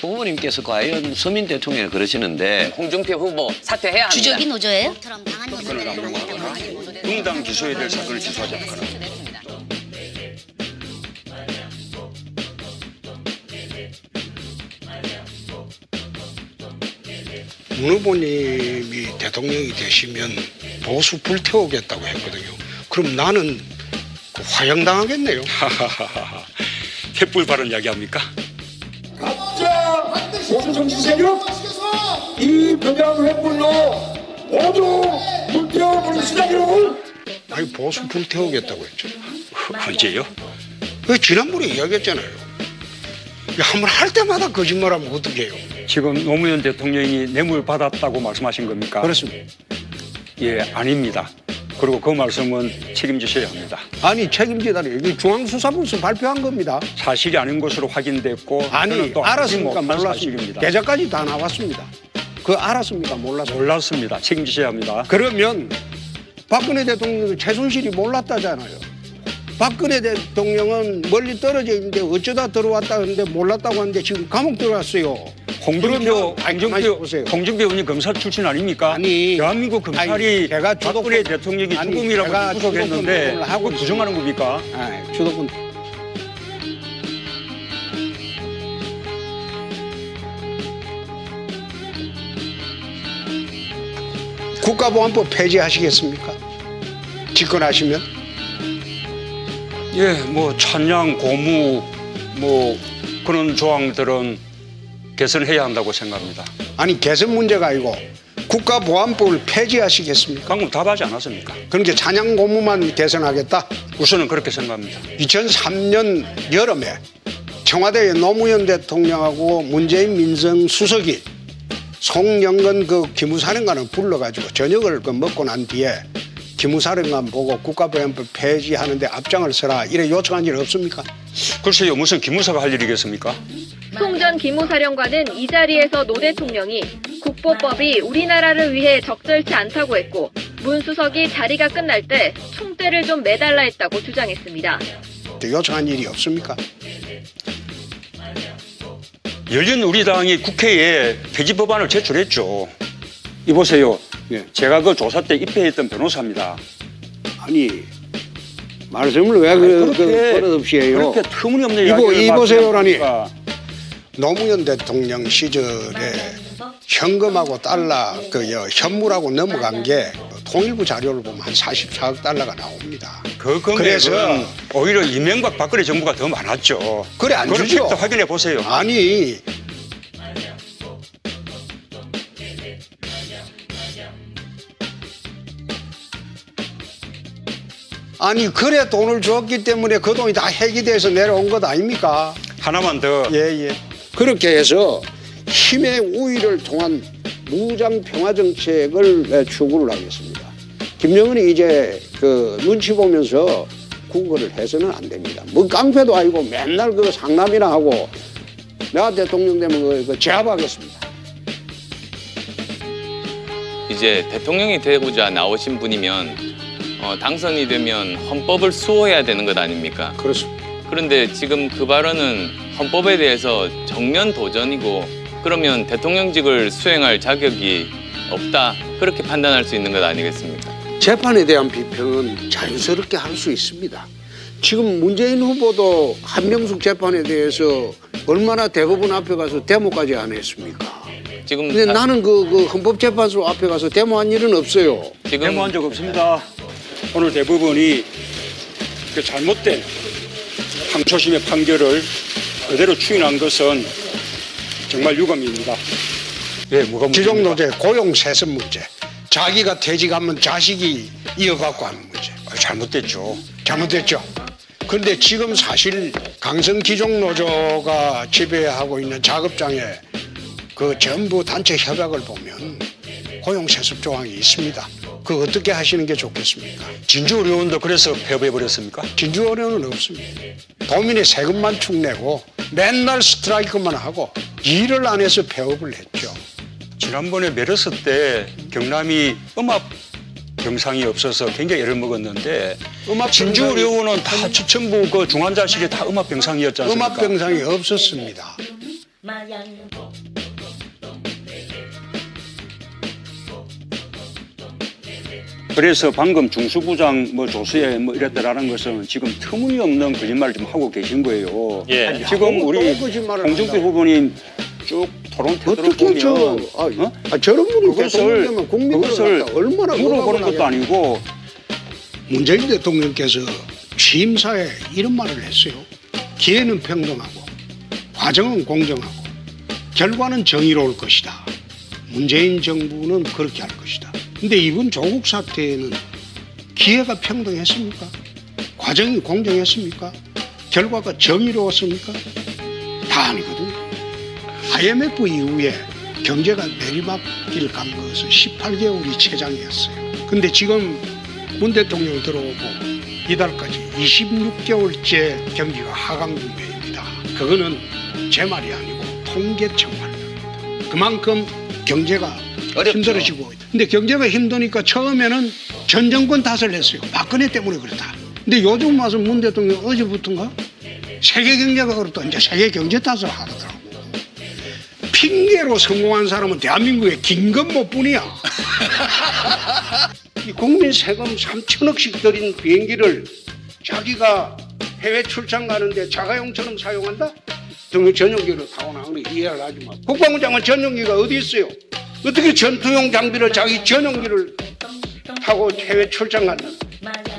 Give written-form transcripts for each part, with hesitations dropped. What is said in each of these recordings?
후보님께서 과연 서민 대통령을 그러시는데 홍준표 후보 사퇴해야 합니다. 주적이 노조예요? 응당 기소해야 될 사건을 기소하지 않거나 문 후보님이 대통령이 되시면 보수 불태우겠다고 했거든요. 그럼 나는 화형당하겠네요. 하하하하 횃불 발언 이야기합니까? 가짜 보수 정치 세력 이 병양 횃불로 모두 불태워버린 시작이라고. 아니 보수 불태우겠다고 했죠. 언제요? 그 지난번에 이야기했잖아요. 한번 할 때마다 거짓말하면 어떡해요. 지금 노무현 대통령이 뇌물 받았다고 말씀하신 겁니까? 그렇습니다. 예, 아닙니다. 그리고 그 말씀은 책임지셔야 합니다. 아니 책임지다니 이게 중앙수사부에서 발표한 겁니다. 사실이 아닌 것으로 확인됐고 아니 저는 또 알지 알았습니까? 못한 몰랐습니다. 사실입니다. 계좌까지 다 나왔습니다. 그거 알았습니까? 몰랐습니다. 몰랐습니다. 책임지셔야 합니다. 그러면 박근혜 대통령은 최순실이 몰랐다잖아요. 박근혜 대통령은 멀리 떨어져 있는데 어쩌다 들어왔다 하는데 몰랐다고 하는데 지금 감옥 들어갔어요. 홍준표 보세요. 의원님 검사 출신 아닙니까? 아니, 대한민국 검찰이 아니, 제가 박근혜 대통령이 아니, 죽음이라고 제가 구속했는데 주도권을 하고 그걸 부정하는 겁니까? 아, 주도권. 국가보안법 폐지하시겠습니까? 집권하시면? 예, 뭐 찬양, 고무, 뭐 그런 조항들은 개선해야 한다고 생각합니다. 아니 개선 문제가 아니고 국가보안법을 폐지하시겠습니까? 방금 답하지 않았습니까? 그러니까 찬양 고무만 개선하겠다? 우선은 그렇게 생각합니다. 2003년 여름에 청와대에 노무현 대통령하고 문재인 민정수석이 송영건 그 기무사령관을 불러가지고 저녁을 그 먹고 난 뒤에 기무사령관 보고 국가보안법 폐지하는데 앞장을 서라 이래 요청한 일 없습니까? 글쎄요, 무슨 기무사가 할 일이겠습니까? 송 전 기무사령관은 이 자리에서 노 대통령이 국보법이 우리나라를 위해 적절치 않다고 했고 문 수석이 자리가 끝날 때 총대를 좀 매달라 했다고 주장했습니다. 요청한 일이 없습니까? 열린 우리당이 국회에 폐지 법안을 제출했죠. 이보세요. 예. 제가 그 조사 때 입회했던 변호사입니다. 아니 말씀을 왜 버릇없이 해요? 그렇게 터무니없는 이거 이야기를 이보세요라니. 하십니까? 노무현 대통령 시절에 현금하고 달러 그 현물하고 넘어간 게 통일부 자료를 보면 한 44억 달러가 나옵니다. 그 금액은 그래서 오히려 이명박 박근혜 정부가 더 많았죠. 그래 안 그런 주죠. 팩트 확인해 보세요. 아니 그래 돈을 줬기 때문에 그 돈이 다 해기돼서 내려온 것 아닙니까? 하나만 더. 예. 그렇게 해서 힘의 우위를 통한 무장 평화 정책을 추구를 하겠습니다. 김정은이 이제 그 눈치 보면서 구걸을 해서는 안 됩니다. 뭐 깡패도 아니고 맨날 그 상남이나 하고 내가 대통령 되면 그 제압하겠습니다. 이제 대통령이 되고자 나오신 분이면 당선이 되면 헌법을 수호해야 되는 것 아닙니까? 그렇습니다. 그런데 지금 그 발언은 헌법에 대해서 정면 도전이고 그러면 대통령직을 수행할 자격이 없다 그렇게 판단할 수 있는 것 아니겠습니까? 재판에 대한 비평은 자연스럽게 할 수 있습니다. 지금 문재인 후보도 한명숙 재판에 대해서 얼마나 대법원 앞에 가서 데모까지 안 했습니까? 지금 근데 나는 그 헌법재판소 앞에 가서 데모한 일은 없어요. 지금 데모한 적 없습니다. 오늘 대법원이 그 잘못된 항소심의 판결을 그대로 추인한 것은 정말 유감입니다. 예, 뭐가 기종노제 고용 세습 문제, 자기가 퇴직하면 자식이 이어갖고 하는 문제. 잘못됐죠. 잘못됐죠. 그런데 지금 사실 강성 기종노조가 지배하고 있는 작업장에 그 전부 단체 협약을 보면 고용 세습 조항이 있습니다. 그 어떻게 하시는 게 좋겠습니까? 진주의료원도 그래서 폐업해버렸습니까? 진주어려는 없습니다. 도민의 세금만 축내고 맨날 스트라이크만 하고 일을 안 해서 폐업을 했죠. 지난번에 메르스 때 경남이 음압 병상이 없어서 굉장히 애를 먹었는데 진주의료원은 다 전부 그 중환자실이 다 음압 병상이었지 않습니까? 음압병상이 없었습니다. 그래서 방금 중수부장 뭐 조수에 뭐 이랬다라는 것은 지금 터무니없는 거짓말을 좀 하고 계신 거예요. 예. 지금 우리 또 거짓말을 홍준표 한다고. 후보님 쭉 토론 태도를 어떻게 보면 저런 분이 그것을 대통령 되면 국민을 갖다 얼마나 물어보는 것도 아니고 문재인 대통령께서 취임사에 이런 말을 했어요. 기회는 평등하고 과정은 공정하고 결과는 정의로울 것이다. 문재인 정부는 그렇게 할 것이다. 근데 이번 조국 사태에는 기회가 평등했습니까? 과정이 공정했습니까? 결과가 정의로웠습니까? 다 아니거든요. IMF 이후에 경제가 내리막길 간 것은 18개월이 최장이었어요. 근데 지금 문 대통령 들어오고 이달까지 26개월째 경기가 하강 국면입니다. 그거는 제 말이 아니고 통계청 발표입니다. 그만큼 경제가 어렵죠. 힘들어지고 있다. 근데 경제가 힘드니까 처음에는 전 정권 탓을 했어요. 박근혜 때문에 그렇다. 근데 요즘 와서 문 대통령 어제부터인가 세계 경제가 그렇다. 이제 세계 경제 탓을 하더라고. 핑계로 성공한 사람은 대한민국의 김건모뿐이야. 이 국민 세금 3천억씩 들인 비행기를 자기가 해외 출장 가는데 자가용처럼 사용한다? 전용기로 타고 나오는 이해를 하지 마. 국방부 장관 전용기가 어디 있어요? 어떻게 전투용 장비를 자기 전용기를 타고 해외 출장 간다?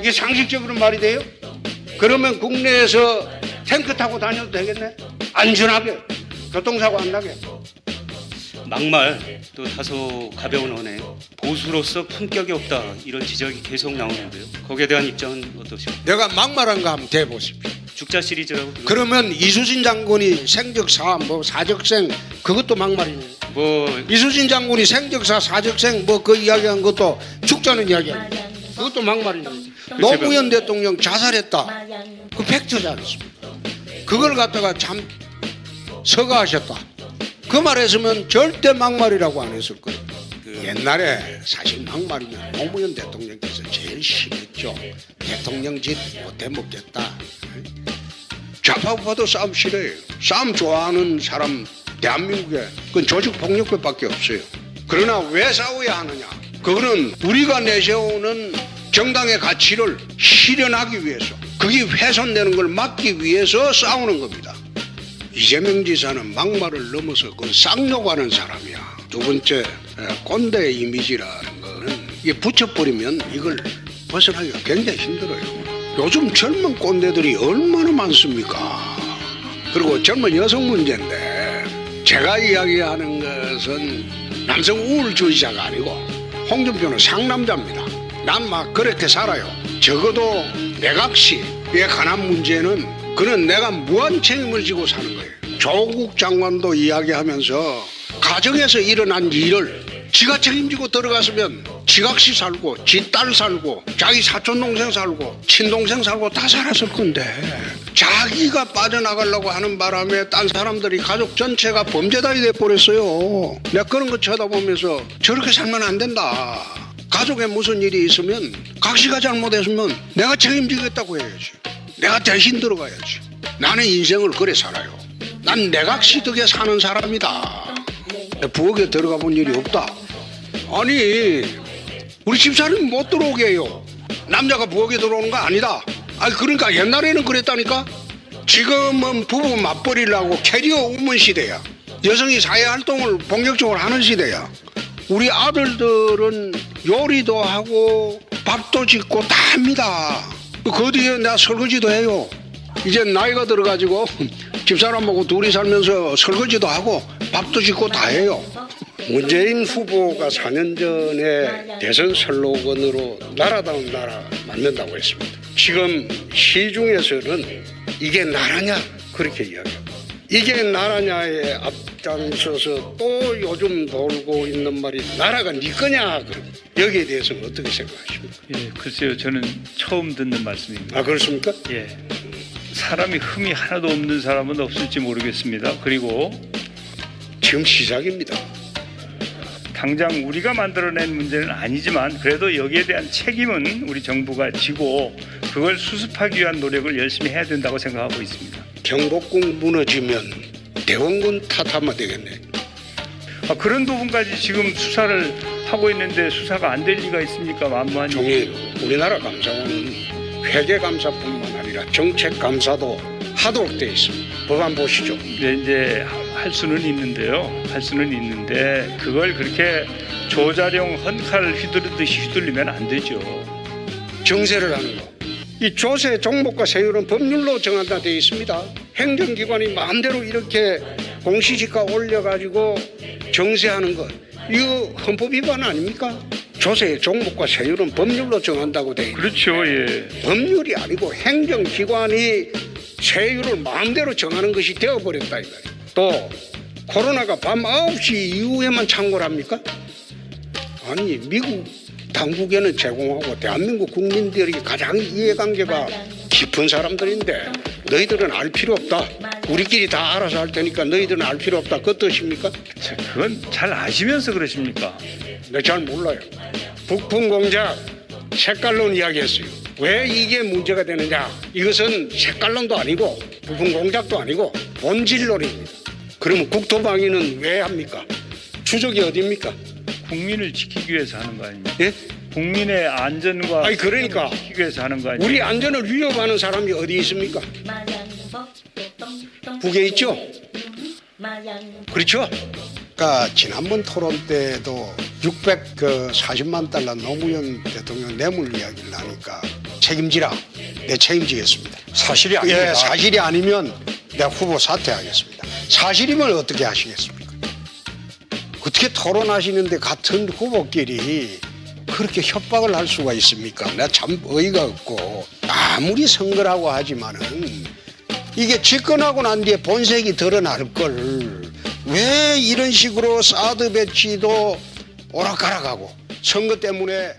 이게 상식적으로 말이 돼요? 그러면 국내에서 탱크 타고 다녀도 되겠네? 안전하게, 교통사고 안 나게. 막말 또 다소 가벼운 언에 보수로서 품격이 없다 이런 지적이 계속 나오는데요. 거기에 대한 입장은 어떠십니까? 내가 막말한 거 한번 대보십시오. 죽자 시리즈라고 그러면 이수진 장군이 생적사, 뭐 사적생 그것도 막말이네. 뭐 이수진 장군이 생적사, 사적생 뭐 그 이야기한 것도 죽자는 이야기야. 그것도 막말이네. 노무현 대통령 자살했다. 그 팩트지 않습니까? 그걸 갖다가 참 서가하셨다. 그 말했으면 절대 막말이라고 안 했을 거예요. 옛날에 사실 막말이면 노무현 대통령께서 제일 심했죠. 대통령 짓 못해 먹겠다. 좌파우파도 싸움 싫어해요. 싸움 좋아하는 사람 대한민국에 그건 조직폭력배밖에 없어요. 그러나 왜 싸워야 하느냐? 그거는 우리가 내세우는 정당의 가치를 실현하기 위해서, 그게 훼손되는 걸 막기 위해서 싸우는 겁니다. 이재명 지사는 막말을 넘어서 그 쌍욕하는 사람이야. 두 번째, 꼰대 이미지라는 거는 이게 붙여버리면 이걸 벗어나기가 굉장히 힘들어요. 요즘 젊은 꼰대들이 얼마나 많습니까? 그리고 젊은 여성 문제인데 제가 이야기하는 것은 남성 우월주의자가 아니고 홍준표는 상남자입니다. 난 막 그렇게 살아요. 적어도 내각시에 관한 문제는 그는 내가 무한 책임을 지고 사는 거예요. 조국 장관도 이야기하면서 가정에서 일어난 일을 지가 책임지고 들어갔으면 지각시 살고 지 딸 살고 자기 사촌동생 살고 친동생 살고 다 살았을 건데 자기가 빠져나가려고 하는 바람에 딴 사람들이 가족 전체가 범죄자이 돼버렸어요. 내가 그런 거 쳐다보면서 저렇게 살면 안 된다. 가족에 무슨 일이 있으면 각시가 잘못했으면 내가 책임지겠다고 해야지. 내가 대신 들어가야지. 나는 인생을 그래 살아요. 난 내각시 덕에 사는 사람이다. 부엌에 들어가 본 일이 없다. 아니 우리 집사람이 못 들어오게 해요. 남자가 부엌에 들어오는 거 아니다. 아니 그러니까 옛날에는 그랬다니까. 지금은 부부 맞벌이라고 캐리어 우먼 시대야. 여성이 사회활동을 본격적으로 하는 시대야. 우리 아들들은 요리도 하고 밥도 짓고 다 합니다. 그 뒤에 내가 설거지도 해요. 이제 나이가 들어가지고 집사람하고 둘이 살면서 설거지도 하고 밥도 짓고 다 해요. 문재인 후보가 4년 전에 대선 슬로건으로 나라다운 나라 만든다고 했습니다. 지금 시중에서는 이게 나라냐 그렇게 이야기합니다. 이게 나라냐에 앞장서서 또 요즘 돌고 있는 말이 나라가 네 거냐. 여기에 대해서는 어떻게 생각하십니까? 예, 글쎄요. 저는 처음 듣는 말씀입니다. 아 그렇습니까? 예. 사람이 흠이 하나도 없는 사람은 없을지 모르겠습니다. 그리고 지금 시작입니다. 당장 우리가 만들어낸 문제는 아니지만 그래도 여기에 대한 책임은 우리 정부가 지고 그걸 수습하기 위한 노력을 열심히 해야 된다고 생각하고 있습니다. 경복궁 무너지면 대원군 탓하면 되겠네. 그런 부분까지 지금 수사를 하고 있는데 수사가 안 될 리가 있습니까? 만무한 종이 우리나라 감사원은 회계감사뿐만 아니라 정책감사도 하도록 되어 있습니다. 법안 보시죠. 이제 할 수는 있는데요. 할 수는 있는데 그걸 그렇게 조자룡 헌칼 휘두르듯이 휘둘리면 안 되죠. 정세를 하는 거. 이 조세 종목과 세율은 법률로 정한다 되어 있습니다. 행정기관이 마음대로 이렇게 공시지가 올려가지고 정세하는 것, 이거 헌법 위반 아닙니까? 조세 종목과 세율은 법률로 정한다고 되어 있는. 그렇죠. 예. 법률이 아니고 행정기관이 세율을 마음대로 정하는 것이 되어버렸다 이 말이에요. 또 코로나가 밤 9시 이후에만 창궐 합니까? 아니 미국 당국에는 제공하고 대한민국 국민들이 가장 이해관계가 깊은 사람들인데 너희들은 알 필요 없다. 우리끼리 다 알아서 할 테니까 너희들은 알 필요 없다. 그 뜻입니까? 그건 잘 아시면서 그러십니까? 네, 잘 몰라요. 북풍 공작 색깔론 이야기했어요. 왜 이게 문제가 되느냐? 이것은 색깔론도 아니고 부품 공작도 아니고 본질론입니다. 그러면 국토방위는 왜 합니까? 추적이 어디입니까? 국민을 지키기 위해서 하는 거 아닙니까? 예? 국민의 안전과 아니 그러니까 지키기 위해서 하는 거 아닙니까? 우리 안전을 위협하는 사람이 어디 있습니까? 북에 있죠? 그렇죠? 그러니까 지난번 토론 때도 640만 달러 노무현 대통령 뇌물 이야기를 하니까 책임지라. 내 책임지겠습니다. 사실이 아닙니다. 예, 사실이 아니면 내가 후보 사퇴하겠습니다. 사실이면 어떻게 하시겠습니까? 어떻게 토론하시는데 같은 후보끼리 그렇게 협박을 할 수가 있습니까? 내가 참 어이가 없고 아무리 선거라고 하지만은 이게 집권하고 난 뒤에 본색이 드러날 걸 왜 이런 식으로 사드 배치도 오락가락하고 선거 때문에